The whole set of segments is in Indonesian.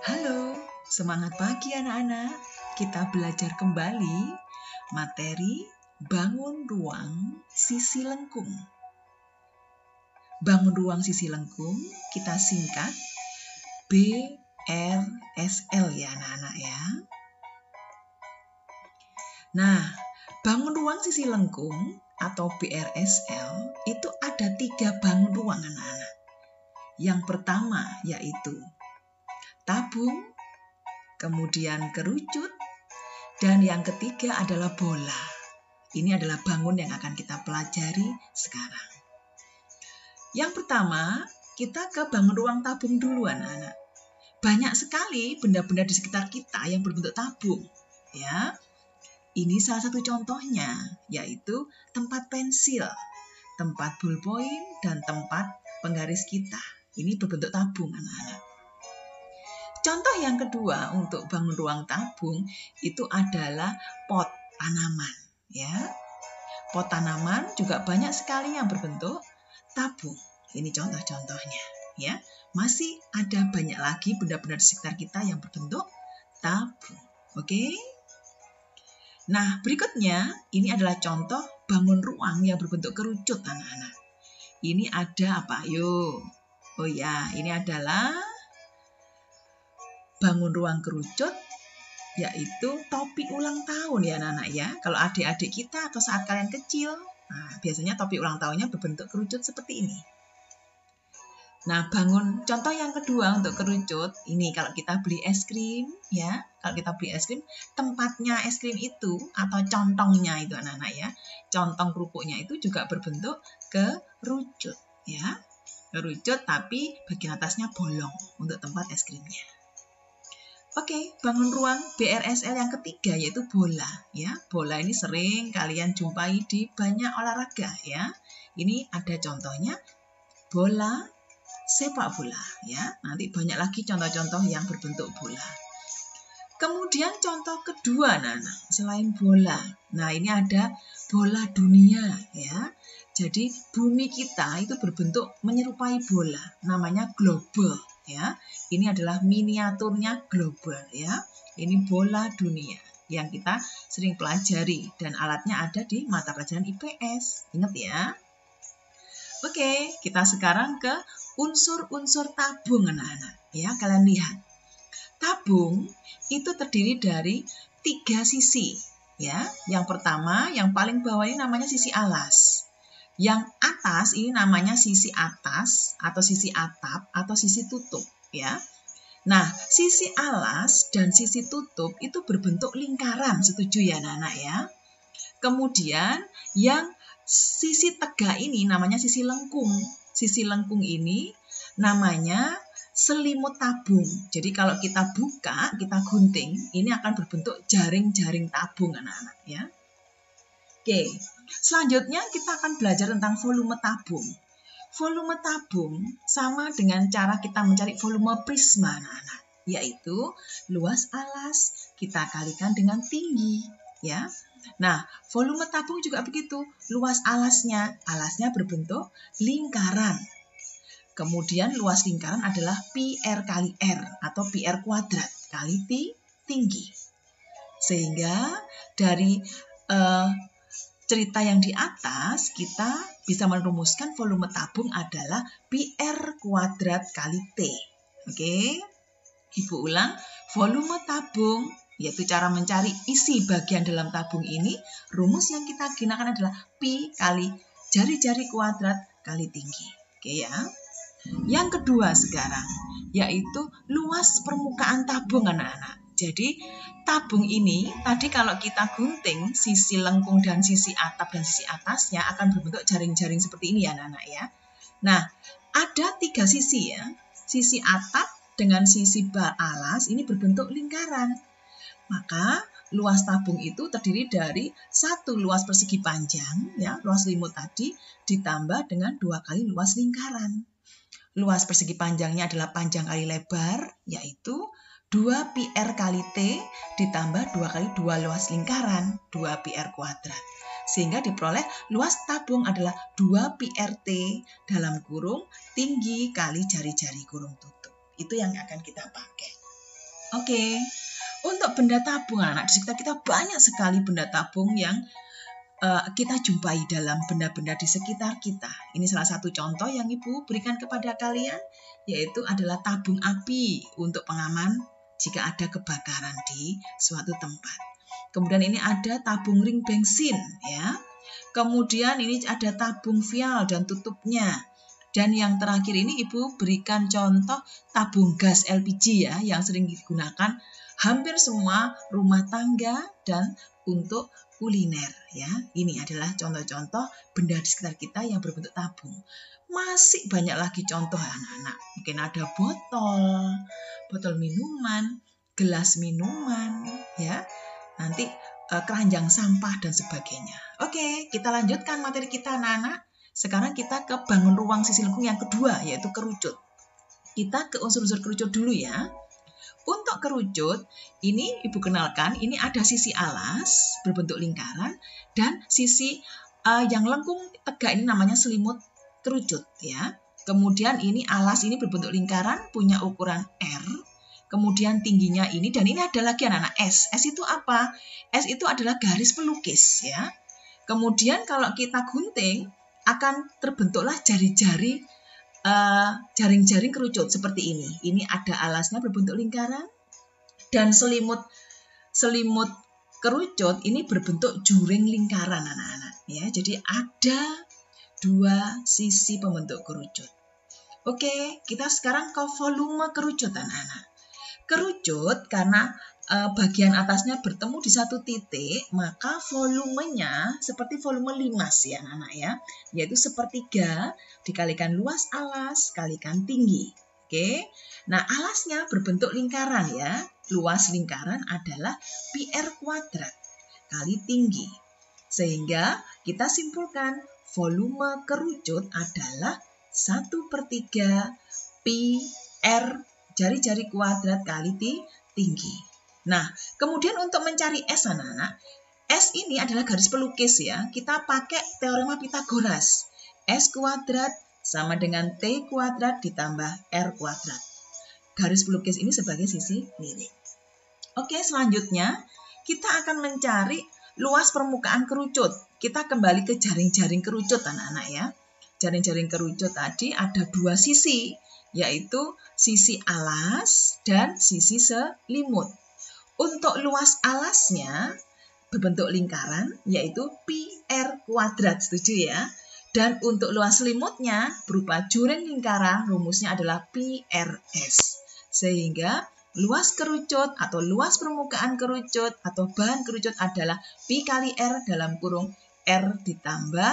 Halo, semangat pagi anak-anak. Kita belajar kembali materi bangun ruang sisi lengkung. Bangun ruang sisi lengkung kita singkat BRSL ya anak-anak ya. Nah, bangun ruang sisi lengkung atau BRSL itu ada 3 bangun ruang anak-anak. Yang pertama yaitu tabung, kemudian kerucut, dan yang ketiga adalah bola. Ini adalah bangun yang akan kita pelajari sekarang. Yang pertama, kita ke bangun ruang tabung dulu anak-anak. Banyak sekali benda-benda di sekitar kita yang berbentuk tabung. Ya, ini salah satu contohnya, yaitu tempat pensil, tempat ballpoint, dan tempat penggaris kita. Ini berbentuk tabung anak-anak. Contoh yang kedua untuk bangun ruang tabung itu adalah pot tanaman, ya. Pot tanaman juga banyak sekali yang berbentuk tabung. Ini contoh-contohnya, ya. Masih ada banyak lagi benda-benda di sekitar kita yang berbentuk tabung. Oke? Nah, berikutnya ini adalah contoh bangun ruang yang berbentuk kerucut anak-anak. Ini ada apa? Yuk. Oh ya, ini adalah bangun ruang kerucut, yaitu topi ulang tahun ya anak-anak ya. Kalau adik-adik kita atau saat kalian kecil, biasanya topi ulang tahunnya berbentuk kerucut seperti ini. Nah, contoh yang kedua untuk kerucut, ini kalau kita beli es krim ya, kalau kita beli es krim, tempatnya es krim itu atau contongnya itu anak-anak ya, contong kerupuknya itu juga berbentuk kerucut ya. Kerucut tapi bagian atasnya bolong untuk tempat es krimnya. Oke, bangun ruang BRSL yang ketiga yaitu bola ya. Bola ini sering kalian jumpai di banyak olahraga ya. Ini ada contohnya bola sepak bola ya. Nanti banyak lagi contoh-contoh yang berbentuk bola. Kemudian contoh kedua selain bola. Nah, ini ada bola dunia ya. Jadi bumi kita itu berbentuk menyerupai bola, namanya global ya. Ini adalah miniaturnya global ya. Ini bola dunia yang kita sering pelajari dan alatnya ada di mata pelajaran IPS. Ingat ya. Oke, kita sekarang ke unsur-unsur tabung anak-anak ya. Kalian lihat. Tabung itu terdiri dari 3 sisi ya. Yang pertama, yang paling bawah ini namanya sisi alas. Yang atas ini namanya sisi atas atau sisi atap atau sisi tutup ya. Nah, sisi alas dan sisi tutup itu berbentuk lingkaran, setuju ya anak-anak ya. Kemudian yang sisi tegak ini namanya sisi lengkung. Sisi lengkung ini namanya selimut tabung. Jadi kalau kita buka, kita gunting, ini akan berbentuk jaring-jaring tabung anak-anak ya. Oke, selanjutnya kita akan belajar tentang volume tabung. Volume tabung sama dengan cara kita mencari volume prisma anak-anak, yaitu luas alas kita kalikan dengan tinggi ya. Nah, volume tabung juga begitu, luas alasnya berbentuk lingkaran. Kemudian luas lingkaran adalah pi R kali R atau pi R kuadrat kali tinggi. Sehingga dari cerita yang di atas, kita bisa merumuskan volume tabung adalah pi R kuadrat kali T. Oke, Ibu ulang, volume tabung, yaitu cara mencari isi bagian dalam tabung ini, rumus yang kita gunakan adalah pi kali jari-jari kuadrat kali tinggi. Oke ya. Yang kedua sekarang, yaitu luas permukaan tabung anak-anak. Jadi tabung ini tadi kalau kita gunting sisi lengkung dan sisi atap dan sisi atasnya akan berbentuk jaring-jaring seperti ini ya anak-anak ya. Nah, ada 3 sisi ya. Sisi atap dengan sisi alas ini berbentuk lingkaran. Maka luas tabung itu terdiri dari 1 luas persegi panjang ya, luas selimut tadi ditambah dengan 2 kali luas lingkaran. Luas persegi panjangnya adalah panjang kali lebar, yaitu 2 pi R kali T ditambah 2 kali 2 luas lingkaran, 2 pi R kuadrat. Sehingga diperoleh luas tabung adalah 2 pi R T dalam kurung tinggi kali jari-jari kurung tutup. Itu yang akan kita pakai. Oke. Untuk benda tabung anak, di sekitar kita banyak sekali benda tabung yang kita jumpai dalam benda-benda di sekitar kita. Ini salah satu contoh yang Ibu berikan kepada kalian, yaitu adalah tabung api untuk pengaman jika ada kebakaran di suatu tempat. Kemudian ini ada tabung ring bensin, ya. Kemudian ini ada tabung vial dan tutupnya. Dan yang terakhir ini Ibu berikan contoh tabung gas LPG ya, yang sering digunakan hampir semua rumah tangga dan untuk kuliner ya. Ini adalah contoh-contoh benda di sekitar kita yang berbentuk tabung. Masih banyak lagi contoh anak-anak. Mungkin ada botol minuman, gelas minuman ya. Nanti keranjang sampah dan sebagainya. Oke, kita lanjutkan materi kita anak-anak. Sekarang kita ke bangun ruang sisi lengkung yang kedua, yaitu kerucut. Kita ke unsur-unsur kerucut dulu ya. Untuk kerucut, ini Ibu kenalkan, ini ada sisi alas berbentuk lingkaran dan sisi yang lengkung tegak ini namanya selimut kerucut ya. Kemudian ini alas ini berbentuk lingkaran, punya ukuran R. Kemudian tingginya ini, dan ini ada lagi anak-anak S. S itu apa? S itu adalah garis pelukis ya. Kemudian kalau kita gunting, akan terbentuklah jari-jari jaring-jaring kerucut seperti ini. Ini ada alasnya berbentuk lingkaran dan selimut kerucut ini berbentuk juring lingkaran anak-anak ya. Jadi ada dua sisi pembentuk kerucut. Oke, kita sekarang ke volume kerucut anak-anak. Kerucut karena bagian atasnya bertemu di satu titik, maka volumenya seperti volume limas ya anak-anak ya, yaitu sepertiga dikalikan luas alas kalikan tinggi. Oke, nah alasnya berbentuk lingkaran ya, luas lingkaran adalah pi r kuadrat kali tinggi. Sehingga kita simpulkan volume kerucut adalah 1/3 pi r jari-jari kuadrat kali tinggi. Nah, kemudian untuk mencari S anak-anak, S ini adalah garis pelukis ya. Kita pakai teorema Pitagoras. S kuadrat sama dengan T kuadrat ditambah R kuadrat. Garis pelukis ini sebagai sisi miring. Oke, selanjutnya kita akan mencari luas permukaan kerucut. Kita kembali ke jaring-jaring kerucut anak-anak ya. Jaring-jaring kerucut tadi ada dua sisi, yaitu sisi alas dan sisi selimut. Untuk luas alasnya berbentuk lingkaran, yaitu pi r kuadrat, setuju ya? Dan untuk luas selimutnya berupa juring lingkaran, rumusnya adalah pi rs. Sehingga luas kerucut atau luas permukaan kerucut atau bahan kerucut adalah pi kali r dalam kurung r ditambah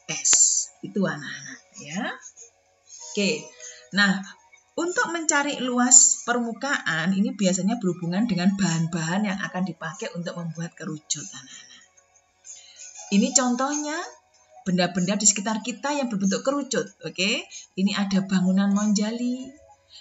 s. Itu anak-anak ya. Oke, nah untuk mencari luas permukaan ini biasanya berhubungan dengan bahan-bahan yang akan dipakai untuk membuat kerucut anak-anak. Ini contohnya benda-benda di sekitar kita yang berbentuk kerucut. Oke, ini ada bangunan monjali.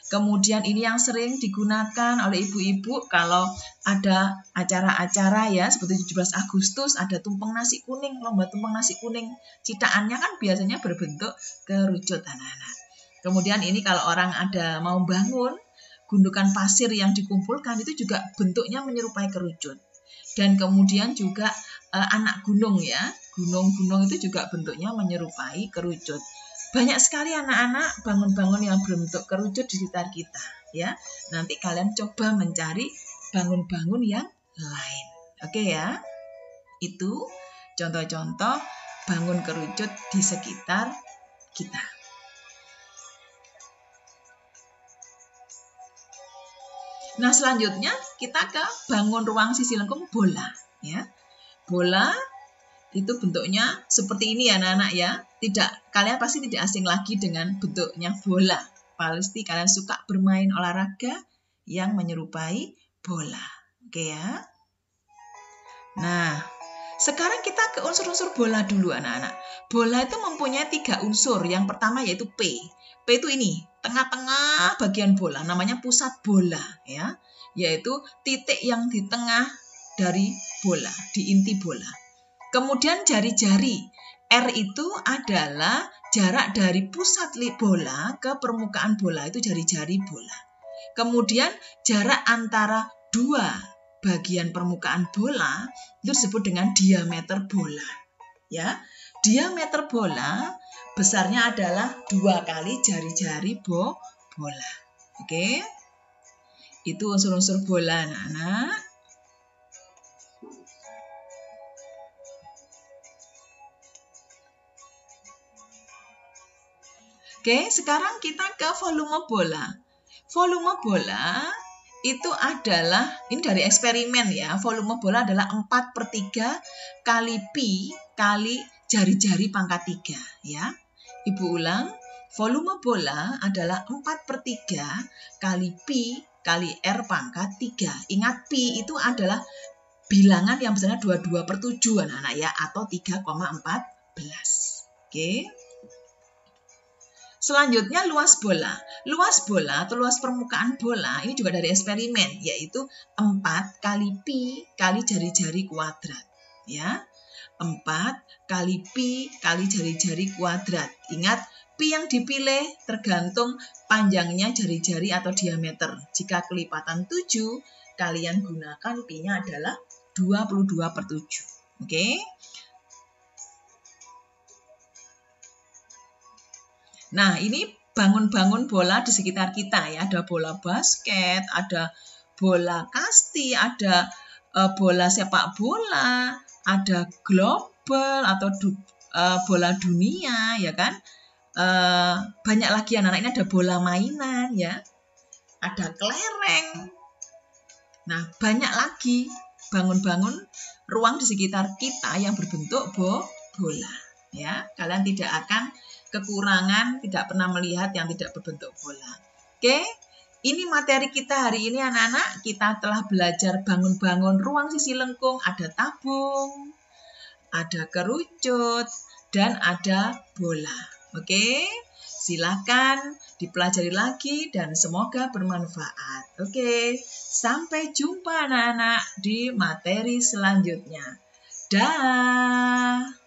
Kemudian ini yang sering digunakan oleh ibu-ibu kalau ada acara-acara ya, seperti 17 Agustus ada tumpeng nasi kuning, lomba tumpeng nasi kuning. Citaannya kan biasanya berbentuk kerucut anak-anak. Kemudian ini kalau orang ada mau bangun, gundukan pasir yang dikumpulkan itu juga bentuknya menyerupai kerucut. Dan kemudian juga anak gunung ya, gunung-gunung itu juga bentuknya menyerupai kerucut. Banyak sekali anak-anak bangun-bangun yang berbentuk kerucut di sekitar kita ya. Nanti kalian coba mencari bangun-bangun yang lain. Oke ya. Itu contoh-contoh bangun kerucut di sekitar kita. Nah, selanjutnya kita ke bangun ruang sisi lengkung bola ya. Bola itu bentuknya seperti ini ya anak-anak ya. Kalian pasti tidak asing lagi dengan bentuknya bola. Pasti kalian suka bermain olahraga yang menyerupai bola. Oke ya. Nah, sekarang kita ke unsur-unsur bola dulu anak-anak. Bola itu mempunyai 3 unsur. Yang pertama yaitu P. P itu ini, tengah-tengah bagian bola, namanya pusat bola ya, yaitu titik yang di tengah dari bola, di inti bola. Kemudian jari-jari, R itu adalah jarak dari pusat bola ke permukaan bola, itu jari-jari bola. Kemudian jarak antara dua bagian permukaan bola itu disebut dengan diameter bola. Ya, diameter bola besarnya adalah 2 kali jari-jari bola. Oke, itu unsur-unsur bola, anak-anak. Oke, sekarang kita ke volume bola. Volume bola itu adalah, ini dari eksperimen ya, volume bola adalah 4/3 kali pi kali jari-jari pangkat 3 ya. Ibu ulang, volume bola adalah 4/3 kali pi kali r pangkat 3. Ingat pi itu adalah bilangan yang besarnya 22/7 anak-anak ya, atau 3,14. Oke. Selanjutnya luas bola. Luas bola atau luas permukaan bola ini juga dari eksperimen, yaitu 4 kali pi kali jari-jari kuadrat. Ya, 4 kali pi kali jari-jari kuadrat. Ingat, pi yang dipilih tergantung panjangnya jari-jari atau diameter. Jika kelipatan 7, kalian gunakan pi-nya adalah 22/7. Oke. Nah, ini bangun-bangun bola di sekitar kita ya. Ada bola basket, ada bola kasti, ada bola sepak bola, ada global atau bola dunia ya kan. Banyak lagi anak-anak, ini ada bola mainan ya. Ada kelereng. Nah, banyak lagi bangun-bangun ruang di sekitar kita yang berbentuk bola ya. Kalian tidak akan kekurangan, tidak pernah melihat yang tidak berbentuk bola. Oke, ini materi kita hari ini anak-anak. Kita telah belajar bangun-bangun ruang sisi lengkung. Ada tabung, ada kerucut, dan ada bola. Oke, silakan dipelajari lagi dan semoga bermanfaat. Oke, sampai jumpa anak-anak di materi selanjutnya. Dah.